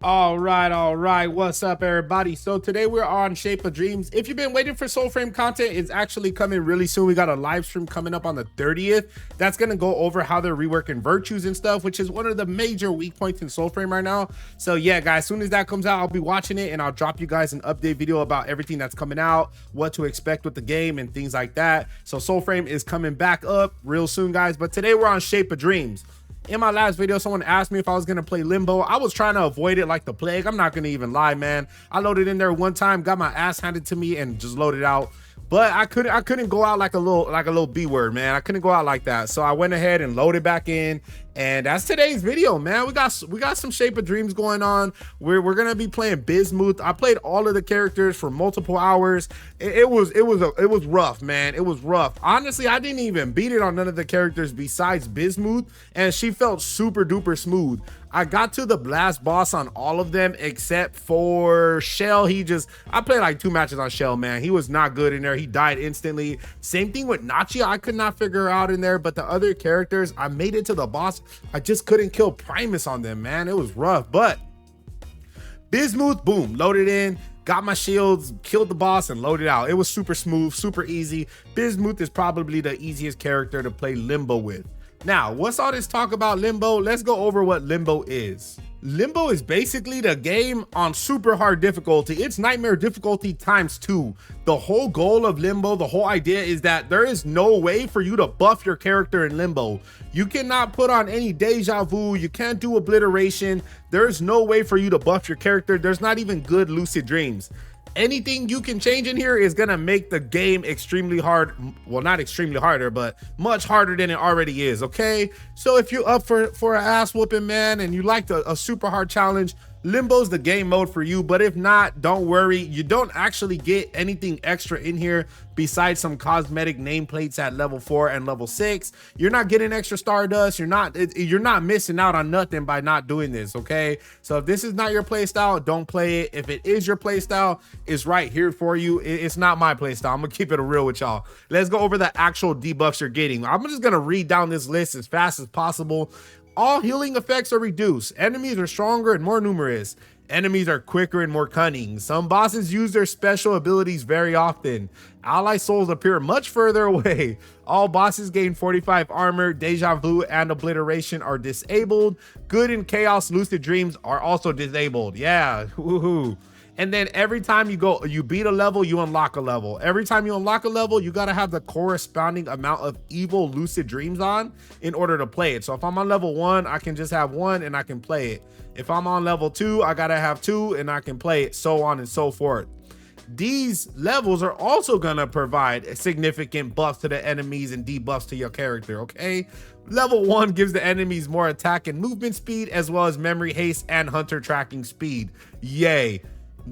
All right. What's up, everybody? So today we're on Shape of Dreams. If you've been waiting for Soulframe content, it's actually coming really soon. We got a live stream coming up on the 30th. That's gonna go over how they're reworking virtues and stuff, which is one of the major weak points in Soulframe right now. So yeah, guys, as soon as that comes out, I'll be watching it and I'll drop you guys an update video about everything that's coming out, what to expect with the game and things like that. So Soulframe is coming back up real soon, guys. But today we're on Shape of Dreams. In my last video, someone asked me if I was going to play Limbo. I was trying to avoid it like the plague. I'm not going to even lie, man. I loaded in there one time, got my ass handed to me, and just loaded out. But I couldn't go out like a little B word, man. I couldn't go out like that. So I went ahead and loaded back in. And that's today's video, man. We got some Shape of Dreams going on. We're gonna be playing Bismuth. I played all of the characters for multiple hours. It was rough, man. It was rough. Honestly, I didn't even beat it on none of the characters besides Bismuth, and she felt super duper smooth. I got to the last boss on all of them except for Shell. I played like 2 matches on Shell, man. He was not good in there. He died instantly. Same thing with Nachia. I could not figure out in there, but the other characters, I made it to the boss. I just couldn't kill Primus on them, man. It was rough, but Bismuth, boom, loaded in, got my shields, killed the boss, and loaded out. It was super smooth, super easy. Bismuth is probably the easiest character to play Limbo with. Now, what's all this talk about Limbo? Let's go over what Limbo is. Limbo is basically the game on super hard difficulty. It's nightmare difficulty ×2. The whole goal of Limbo, the whole idea is that there is no way for you to buff your character in Limbo. You cannot put on any deja vu. You can't do obliteration. There's no way for you to buff your character. There's not even good lucid dreams. Anything you can change in here is gonna make the game extremely hard. Well, not extremely harder, but much harder than it already is. Okay, so if you're up for an ass whooping, man, and you like a super hard challenge, Limbo's the game mode for you. But if not, don't worry. You don't actually get anything extra in here besides some cosmetic nameplates at level 4 and level 6. You're not getting extra Stardust. You're not missing out on nothing by not doing this, okay? So if this is not your playstyle, don't play it. If it is your playstyle, it's right here for you. It's not my playstyle. I'm gonna keep it real with y'all. Let's go over the actual debuffs you're getting. I'm just gonna read down this list as fast as possible. All healing effects are reduced. Enemies are stronger and more numerous. Enemies are quicker and more cunning. Some bosses use their special abilities very often. Ally souls appear much further away. All bosses gain 45 armor. Deja vu and obliteration are disabled. Good and chaos lucid dreams are also disabled. Yeah, woohoo. And then every time you beat a level, you unlock a level. Every time you unlock a level, you gotta have the corresponding amount of evil lucid dreams on in order to play it. So if I'm on level 1, I can just have 1 and I can play it. If I'm on level 2, I gotta have 2 and I can play it, so on and so forth. These levels are also gonna provide a significant buffs to the enemies and debuffs to your character, okay? Level 1 gives the enemies more attack and movement speed, as well as memory haste and hunter tracking speed. Yay.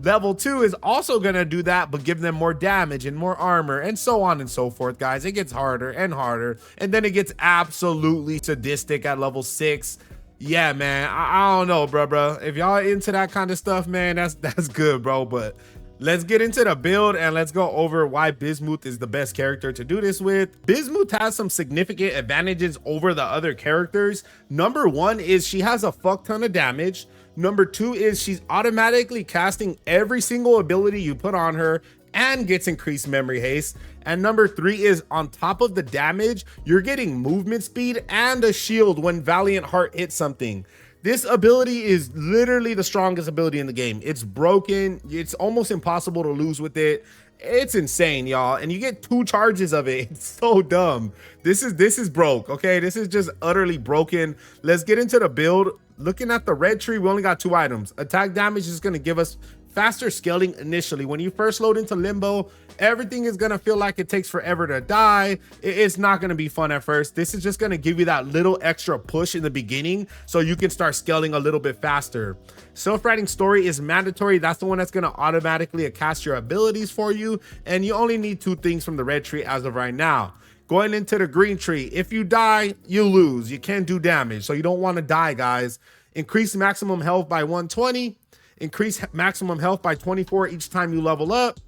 Level 2 is also gonna do that, but give them more damage and more armor and so on and so forth, guys. It gets harder and harder, and then it gets absolutely sadistic at level 6. Yeah, man, I don't know, bro. If y'all into that kind of stuff, man, that's good, bro. But let's get into the build and let's go over why Bismuth is the best character to do this with. Bismuth has some significant advantages over the other characters. Number 1 is she has a fuck ton of damage. Number 2 is she's automatically casting every single ability you put on her and gets increased memory haste. And number 3 is on top of the damage, you're getting movement speed and a shield when Valiant Heart hits something. This ability is literally the strongest ability in the game. It's broken. It's almost impossible to lose with it. It's insane, y'all. And you get 2 charges of it. It's so dumb. This is broke, okay? This is just utterly broken. Let's get into the build. Looking at the red tree, we only got 2 items. Attack damage is going to give us faster scaling initially. When you first load into Limbo, everything is going to feel like it takes forever to die. It's not going to be fun at first. This is just going to give you that little extra push in the beginning so you can start scaling a little bit faster. Self-writing story is mandatory. That's the one that's going to automatically cast your abilities for you, and you only need 2 things from the red tree as of right now. Going into the green tree, if you die, you lose. You can't do damage, so you don't want to die, guys. Increase maximum health by 120. Increase maximum health by 24 each time you level up.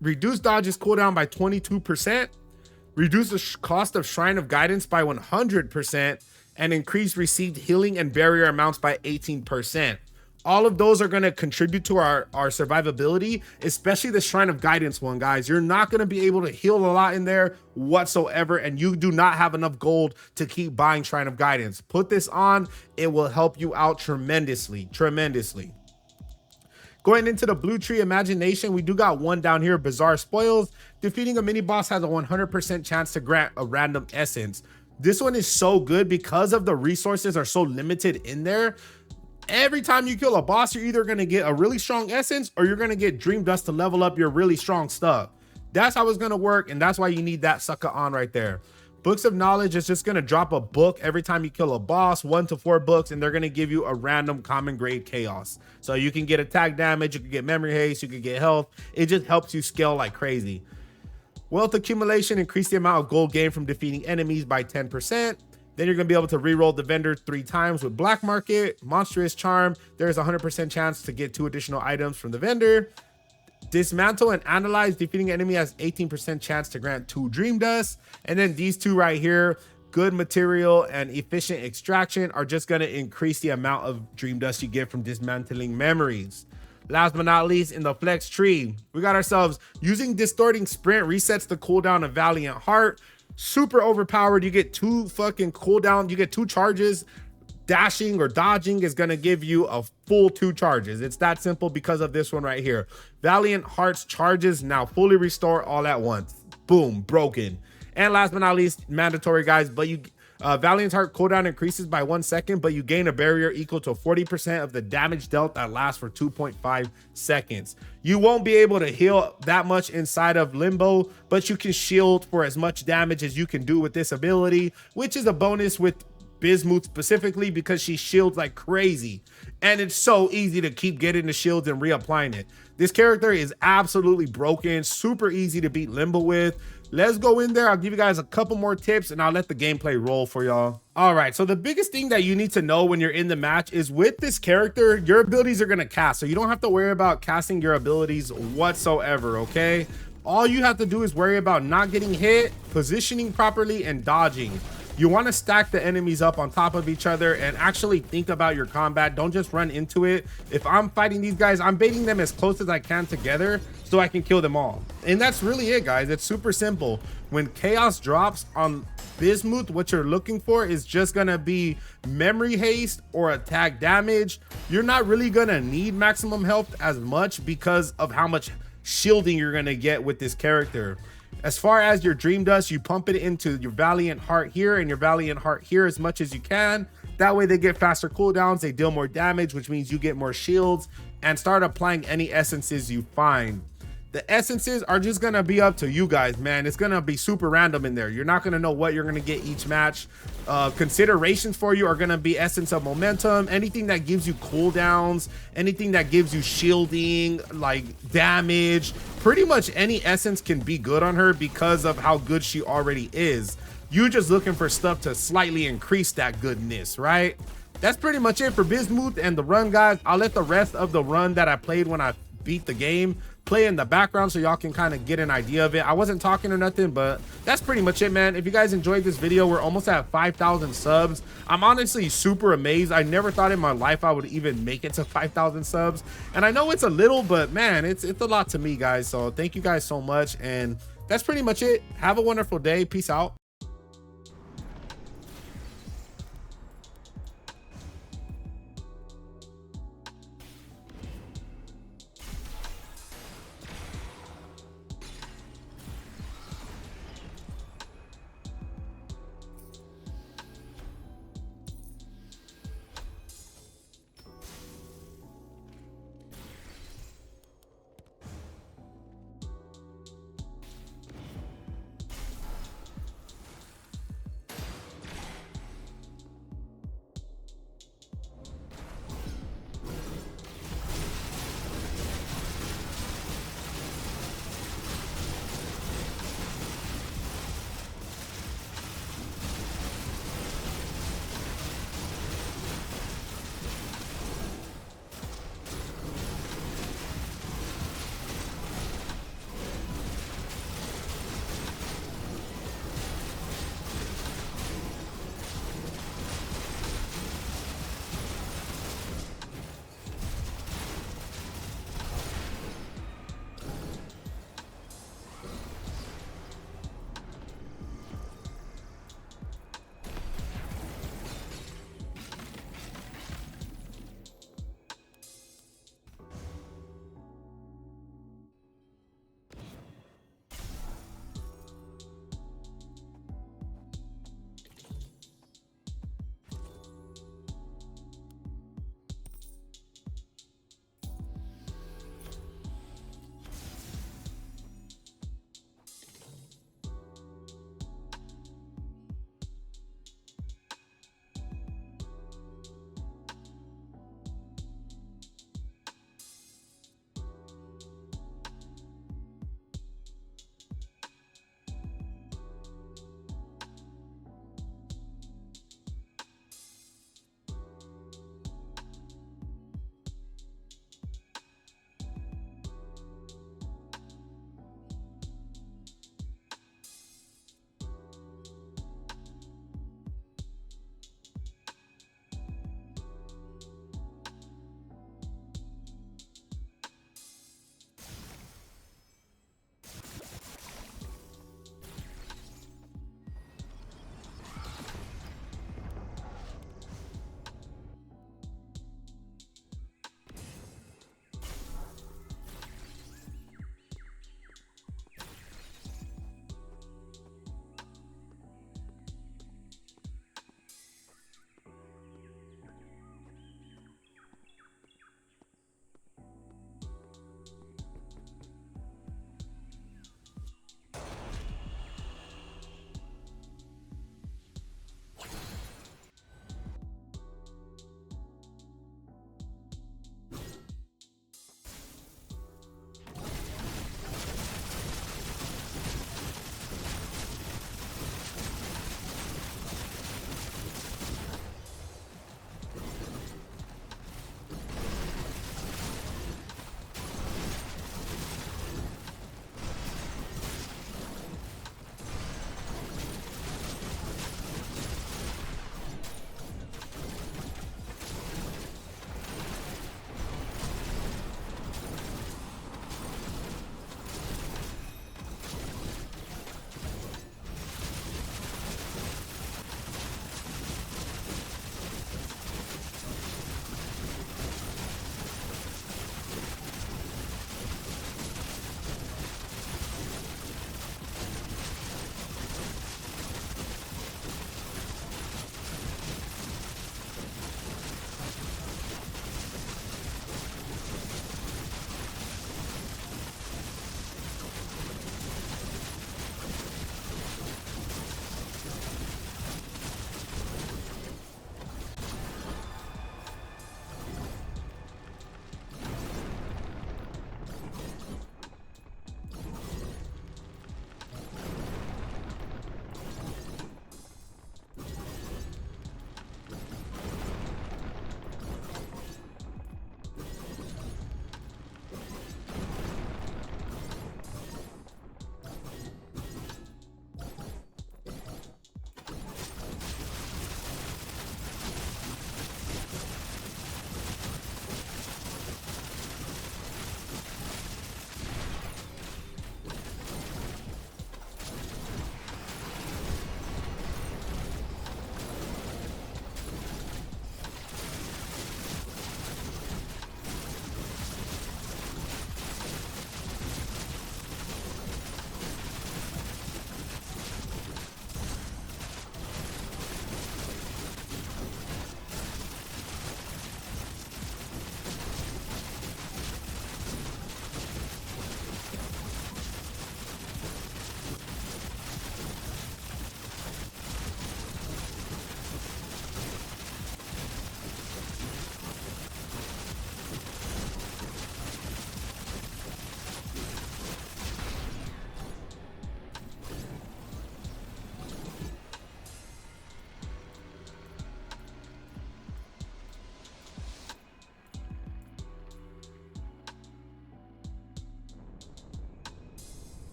Reduce dodges cooldown by 22%. Reduce the cost of Shrine of Guidance by 100%. And increase received healing and barrier amounts by 18%. All of those are going to contribute to our survivability, especially the Shrine of Guidance one, guys. You're not going to be able to heal a lot in there whatsoever, and you do not have enough gold to keep buying Shrine of Guidance. Put this on, it will help you out tremendously. Going into the blue tree imagination, we do got one down here, Bizarre Spoils. Defeating a mini boss has a 100% chance to grant a random essence. This one is so good because of the resources are so limited in there. Every time you kill a boss, you're either going to get a really strong essence or you're going to get Dream Dust to level up your really strong stuff. That's how it's going to work, and that's why you need that sucker on right there. Books of Knowledge is just going to drop a book every time you kill a boss, 1 to 4 books, and they're going to give you a random common grade chaos. So you can get attack damage, you can get memory haste, you can get health. It just helps you scale like crazy. Wealth accumulation, increase the amount of gold gained from defeating enemies by 10%. Then you're going to be able to re-roll the vendor 3 times with Black Market. Monstrous Charm, there's a 100% chance to get 2 additional items from the vendor. Dismantle and Analyze, defeating enemy has 18% chance to grant 2 Dream Dust. And then these 2 right here, Good Material and Efficient Extraction, are just going to increase the amount of Dream Dust you get from dismantling memories. Last but not least, in the flex tree, we got ourselves using Distorting Sprint resets the cooldown of Valiant Heart. Super overpowered. You get 2 fucking cooldown. You get 2 charges. Dashing or dodging is going to give you a full 2 charges. It's that simple because of this one right here. Valiant Heart's charges now fully restore all at once. Boom, broken. And last but not least, mandatory, guys, but you Valiant Heart cooldown increases by 1 second, but you gain a barrier equal to 40% of the damage dealt that lasts for 2.5 seconds. You won't be able to heal that much inside of Limbo, but you can shield for as much damage as you can do with this ability, which is a bonus with Bismuth specifically because she shields like crazy. And it's so easy to keep getting the shields and reapplying it. This character is absolutely broken, super easy to beat Limbo with. Let's go in there. I'll give you guys a couple more tips and I'll let the gameplay roll for y'all. All right, so the biggest thing that you need to know when you're in the match is with this character, your abilities are going to cast. So you don't have to worry about casting your abilities whatsoever, okay? All you have to do is worry about not getting hit, positioning properly, and dodging. You want to stack the enemies up on top of each other and actually think about your combat. Don't just run into it. If I'm fighting these guys, I'm baiting them as close as I can together so I can kill them all. And that's really it, guys. It's super simple. When chaos drops on Bismuth, what you're looking for is just going to be memory haste or attack damage. You're not really going to need maximum health as much because of how much shielding you're going to get with this character. As far as your Dream Dust, you pump it into your Valiant Heart here and your Valiant Heart here as much as you can. That way they get faster cooldowns, they deal more damage, which means you get more shields, and start applying any essences you find. The essences are just gonna be up to you guys, man. It's gonna be super random in there. You're not gonna know what you're gonna get each match. Considerations for you are gonna be Essence of Momentum, anything that gives you cooldowns, anything that gives you shielding, like damage. Pretty much any essence can be good on her because of how good she already is. You're just looking for stuff to slightly increase that goodness, right? That's pretty much it for Bismuth and the run, guys. I'll let the rest of the run that I played when I beat the game play in the background so y'all can kind of get an idea of it. I wasn't talking or nothing, but that's pretty much it, man. If you guys enjoyed this video, we're almost at 5,000 subs. I'm honestly super amazed. I never thought in my life I would even make it to 5,000 subs, and I know it's a little, but man, it's a lot to me, guys. So thank you guys so much, and that's pretty much it. Have a wonderful day. Peace out.